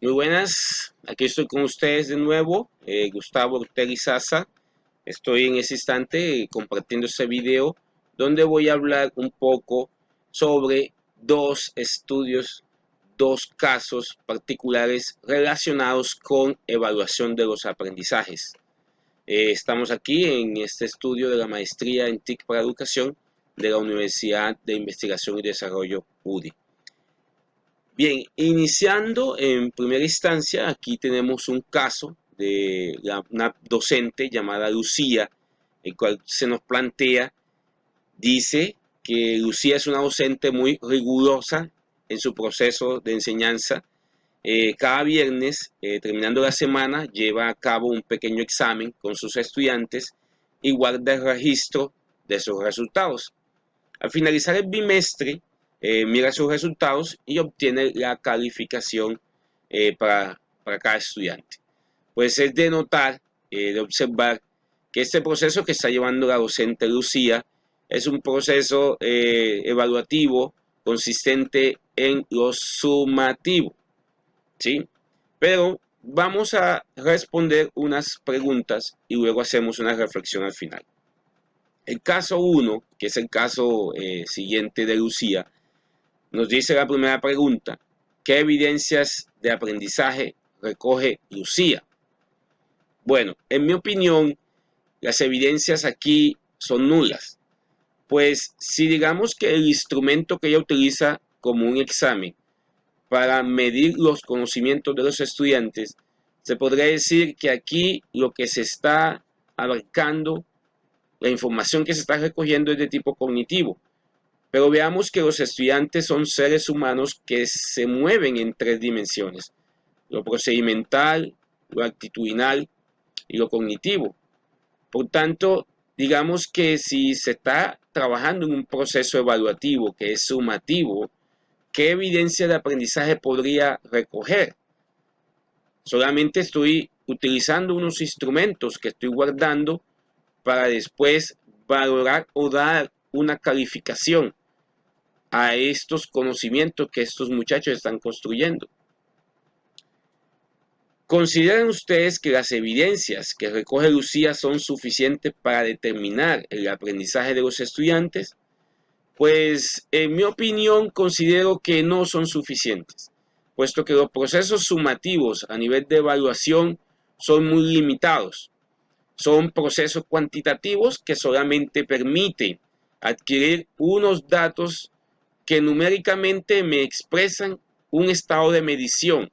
Muy buenas, aquí estoy con ustedes de nuevo, Gustavo Ortega Izaza. Estoy en ese instante compartiendo este video donde voy a hablar un poco sobre dos estudios, dos casos particulares relacionados con evaluación de los aprendizajes. Estamos aquí en este estudio de la maestría en TIC para Educación de la Universidad de Investigación y Desarrollo UDI. Bien, iniciando en primera instancia, aquí tenemos un caso de una docente llamada Lucía, el cual se nos plantea, dice que Lucía es una docente muy rigurosa en su proceso de enseñanza. Cada viernes, terminando la semana, lleva a cabo un pequeño examen con sus estudiantes y guarda el registro de sus resultados. Al finalizar el bimestre, mira sus resultados y obtiene la calificación para cada estudiante. Pues es de notar, de observar, que este proceso que está llevando la docente Lucía es un proceso evaluativo consistente en lo sumativo, ¿sí? Pero vamos a responder unas preguntas y luego hacemos una reflexión al final. El caso 1, que es el caso siguiente de Lucía, nos dice la primera pregunta: ¿qué evidencias de aprendizaje recoge Lucía? Bueno, en mi opinión, las evidencias aquí son nulas, pues si digamos que el instrumento que ella utiliza como un examen para medir los conocimientos de los estudiantes, se podría decir que aquí lo que se está abarcando, la información que se está recogiendo es de tipo cognitivo. Pero veamos que los estudiantes son seres humanos que se mueven en tres dimensiones: lo procedimental, lo actitudinal y lo cognitivo. Por tanto, digamos que si se está trabajando en un proceso evaluativo que es sumativo, ¿qué evidencia de aprendizaje podría recoger? Solamente estoy utilizando unos instrumentos que estoy guardando para después valorar o dar una calificación a estos conocimientos que estos muchachos están construyendo. ¿Consideran ustedes que las evidencias que recoge Lucía son suficientes para determinar el aprendizaje de los estudiantes? Pues en mi opinión considero que no son suficientes, puesto que los procesos sumativos a nivel de evaluación son muy limitados. Son procesos cuantitativos que solamente permiten adquirir unos datos que numéricamente me expresan un estado de medición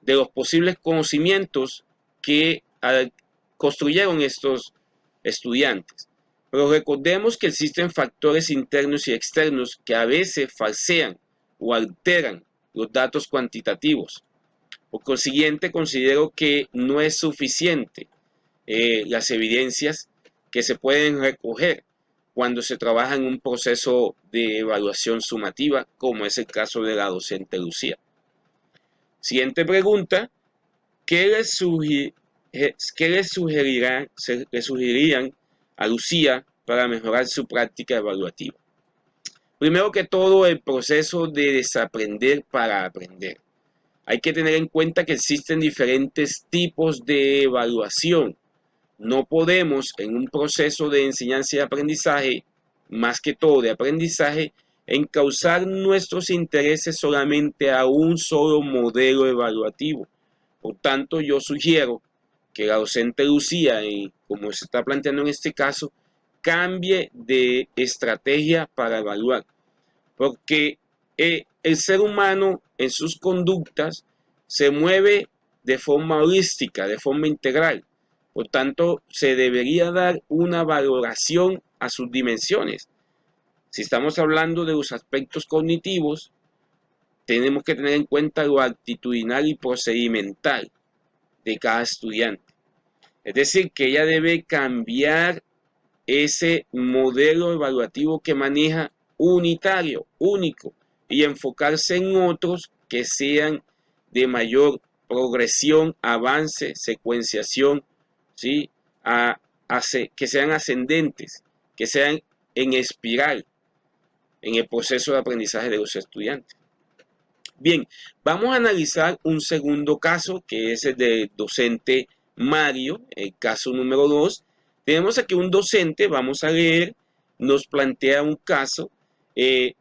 de los posibles conocimientos que construyeron estos estudiantes. Pero recordemos que existen factores internos y externos que a veces falsean o alteran los datos cuantitativos. Por consiguiente, considero que no es suficiente las evidencias que se pueden recoger cuando se trabaja en un proceso de evaluación sumativa, como es el caso de la docente Lucía. Siguiente pregunta: ¿qué le sugerirían a Lucía para mejorar su práctica evaluativa? Primero que todo, el proceso de desaprender para aprender. Hay que tener en cuenta que existen diferentes tipos de evaluación. No podemos en un proceso de enseñanza y aprendizaje, más que todo de aprendizaje, encauzar nuestros intereses solamente a un solo modelo evaluativo. Por tanto, yo sugiero que la docente Lucía, como se está planteando en este caso, cambie de estrategia para evaluar, porque el ser humano en sus conductas se mueve de forma holística, de forma integral. Por tanto, se debería dar una valoración a sus dimensiones. Si estamos hablando de los aspectos cognitivos, tenemos que tener en cuenta lo actitudinal y procedimental de cada estudiante. Es decir, que ella debe cambiar ese modelo evaluativo que maneja unitario, único, y enfocarse en otros que sean de mayor progresión, avance, secuenciación, ¿sí? Que sean ascendentes, que sean en espiral en el proceso de aprendizaje de los estudiantes. Bien, vamos a analizar un segundo caso, que es el del docente Mario, el caso número 2. Tenemos aquí un docente, vamos a leer, nos plantea un caso.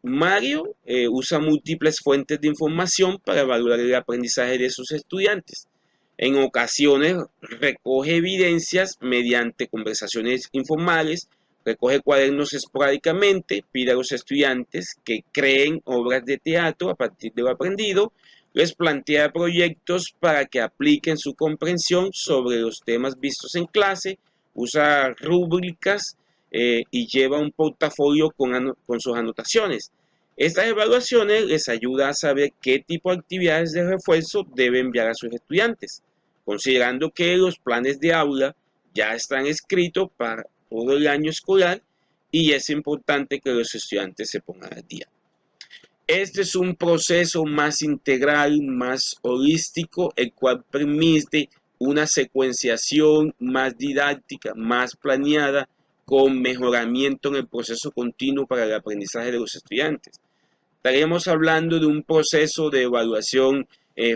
Mario usa múltiples fuentes de información para evaluar el aprendizaje de sus estudiantes. En ocasiones recoge evidencias mediante conversaciones informales, recoge cuadernos esporádicamente, pide a los estudiantes que creen obras de teatro a partir de lo aprendido, les plantea proyectos para que apliquen su comprensión sobre los temas vistos en clase, usa rúbricas y lleva un portafolio con sus anotaciones. Estas evaluaciones les ayudan a saber qué tipo de actividades de refuerzo deben enviar a sus estudiantes, considerando que los planes de aula ya están escritos para todo el año escolar y es importante que los estudiantes se pongan al día. Este es un proceso más integral, más holístico, el cual permite una secuenciación más didáctica, más planeada, con mejoramiento en el proceso continuo para el aprendizaje de los estudiantes. Estaríamos hablando de un proceso de evaluación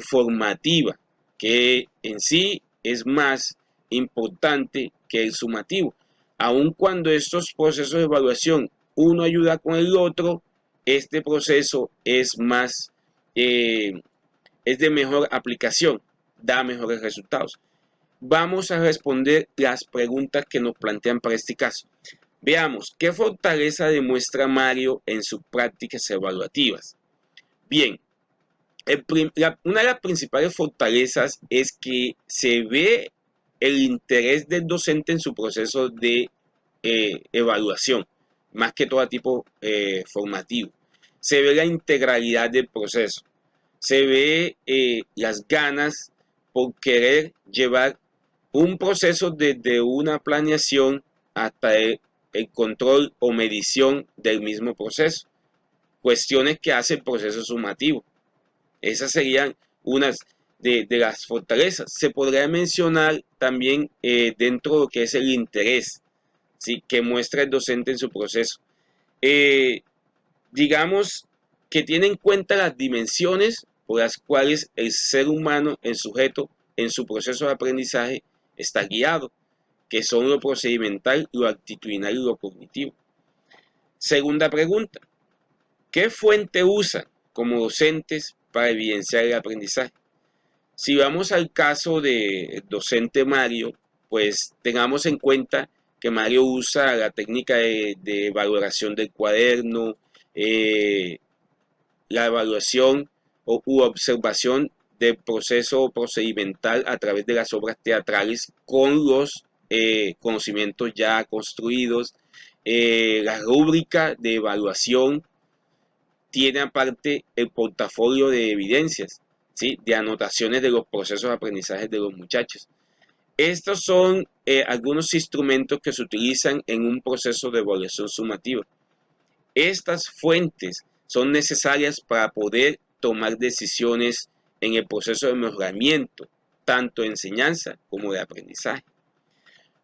formativa, que en sí es más importante que el sumativo. Aun cuando estos procesos de evaluación uno ayuda con el otro, este proceso es más, es de mejor aplicación, da mejores resultados. Vamos a responder las preguntas que nos plantean para este caso. Veamos, ¿qué fortaleza demuestra Mario en sus prácticas evaluativas? Bien, una de las principales fortalezas es que se ve el interés del docente en su proceso de evaluación, más que todo tipo formativo. Se ve la integralidad del proceso, se ve las ganas por querer llevar un proceso desde una planeación hasta el control o medición del mismo proceso. Cuestiones que hace el proceso sumativo. Esas serían unas de las fortalezas. Se podría mencionar también dentro de lo que es el interés, ¿sí?, que muestra el docente en su proceso. Digamos que tiene en cuenta las dimensiones por las cuales el ser humano, el sujeto, en su proceso de aprendizaje está guiado, que son lo procedimental, lo actitudinal y lo cognitivo. Segunda pregunta, ¿qué fuente usan como docentes para evidenciar el aprendizaje? Si vamos al caso del docente Mario, pues tengamos en cuenta que Mario usa la técnica de valoración del cuaderno, la evaluación u observación del proceso procedimental a través de las obras teatrales con los conocimientos ya construidos. La rúbrica de evaluación tiene aparte el portafolio de evidencias, ¿sí?, de anotaciones de los procesos de aprendizaje de los muchachos. Estos son algunos instrumentos que se utilizan en un proceso de evaluación sumativa. Estas fuentes son necesarias para poder tomar decisiones en el proceso de mejoramiento, tanto de enseñanza como de aprendizaje.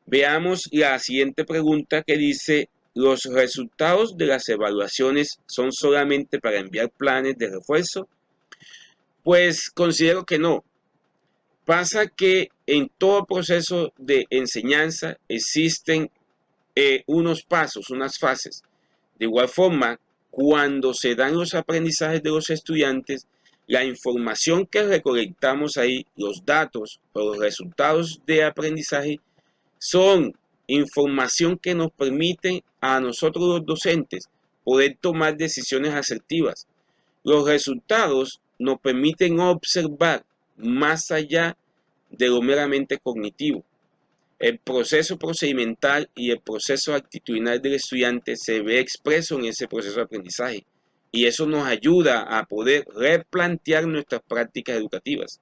Veamos la siguiente pregunta que dice, ¿los resultados de las evaluaciones son solamente para enviar planes de refuerzo? Pues considero que no. Pasa que en todo proceso de enseñanza existen unos pasos, unas fases. De igual forma, cuando se dan los aprendizajes de los estudiantes, la información que recolectamos ahí, los datos o los resultados de aprendizaje, son información que nos permite a nosotros los docentes poder tomar decisiones asertivas. Los resultados nos permiten observar más allá de lo meramente cognitivo. El proceso procedimental y el proceso actitudinal del estudiante se ve expreso en ese proceso de aprendizaje y eso nos ayuda a poder replantear nuestras prácticas educativas.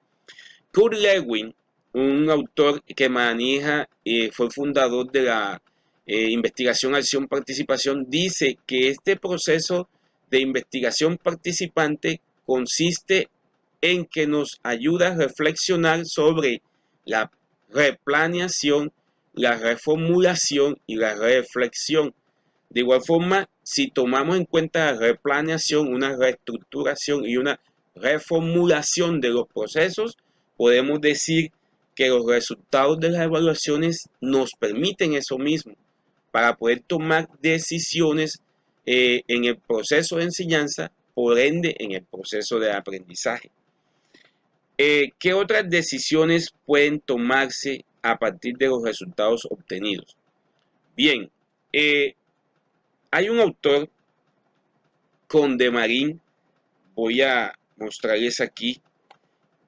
Kurt Lewin, un autor que maneja, fue fundador de la investigación, acción, participación, dice que este proceso de investigación participante consiste en que nos ayuda a reflexionar sobre la replaneación, la reformulación y la reflexión. De igual forma, si tomamos en cuenta la replaneación, una reestructuración y una reformulación de los procesos, podemos decir que los resultados de las evaluaciones nos permiten eso mismo, para poder tomar decisiones en el proceso de enseñanza, por ende en el proceso de aprendizaje. ¿Qué otras decisiones pueden tomarse a partir de los resultados obtenidos? Bien, hay un autor, Condemarín, voy a mostrarles aquí.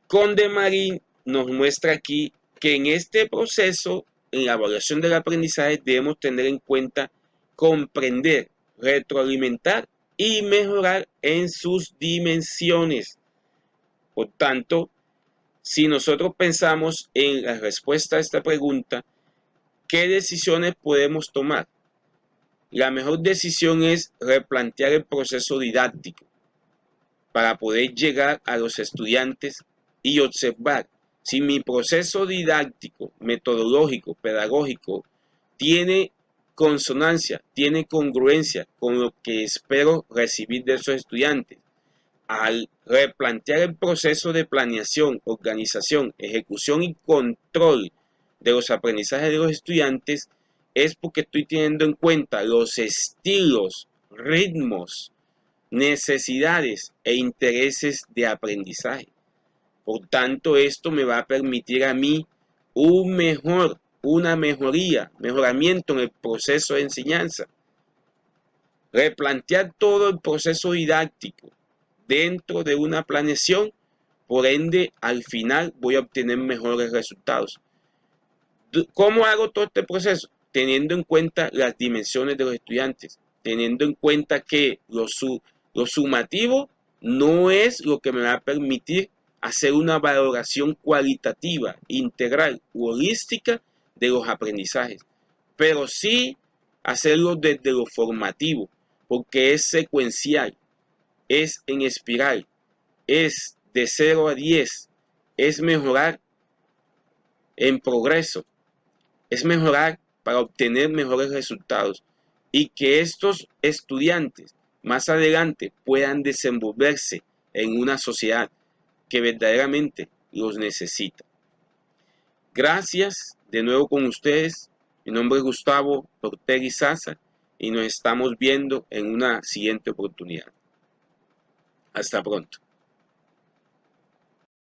Condemarín nos muestra aquí que en este proceso, en la evaluación del aprendizaje, debemos tener en cuenta comprender, retroalimentar y mejorar en sus dimensiones. Por tanto, si nosotros pensamos en la respuesta a esta pregunta, ¿qué decisiones podemos tomar? La mejor decisión es replantear el proceso didáctico para poder llegar a los estudiantes y observar si mi proceso didáctico, metodológico, pedagógico, tiene consonancia, tiene congruencia con lo que espero recibir de esos estudiantes. Al replantear el proceso de planeación, organización, ejecución y control de los aprendizajes de los estudiantes, es porque estoy teniendo en cuenta los estilos, ritmos, necesidades e intereses de aprendizaje. Por tanto, esto me va a permitir a mí una mejoramiento en el proceso de enseñanza. Replantear todo el proceso didáctico dentro de una planeación, por ende, al final voy a obtener mejores resultados. ¿Cómo hago todo este proceso? Teniendo en cuenta las dimensiones de los estudiantes, teniendo en cuenta que lo sumativo no es lo que me va a permitir hacer una valoración cualitativa, integral u holística de los aprendizajes, pero sí hacerlo desde lo formativo, porque es secuencial, es en espiral, es de 0 a 10, es mejorar en progreso, es mejorar para obtener mejores resultados y que estos estudiantes más adelante puedan desenvolverse en una sociedad que verdaderamente los necesita. Gracias de nuevo con ustedes. Mi nombre es Gustavo Ortega Izaza y nos estamos viendo en una siguiente oportunidad. Hasta pronto.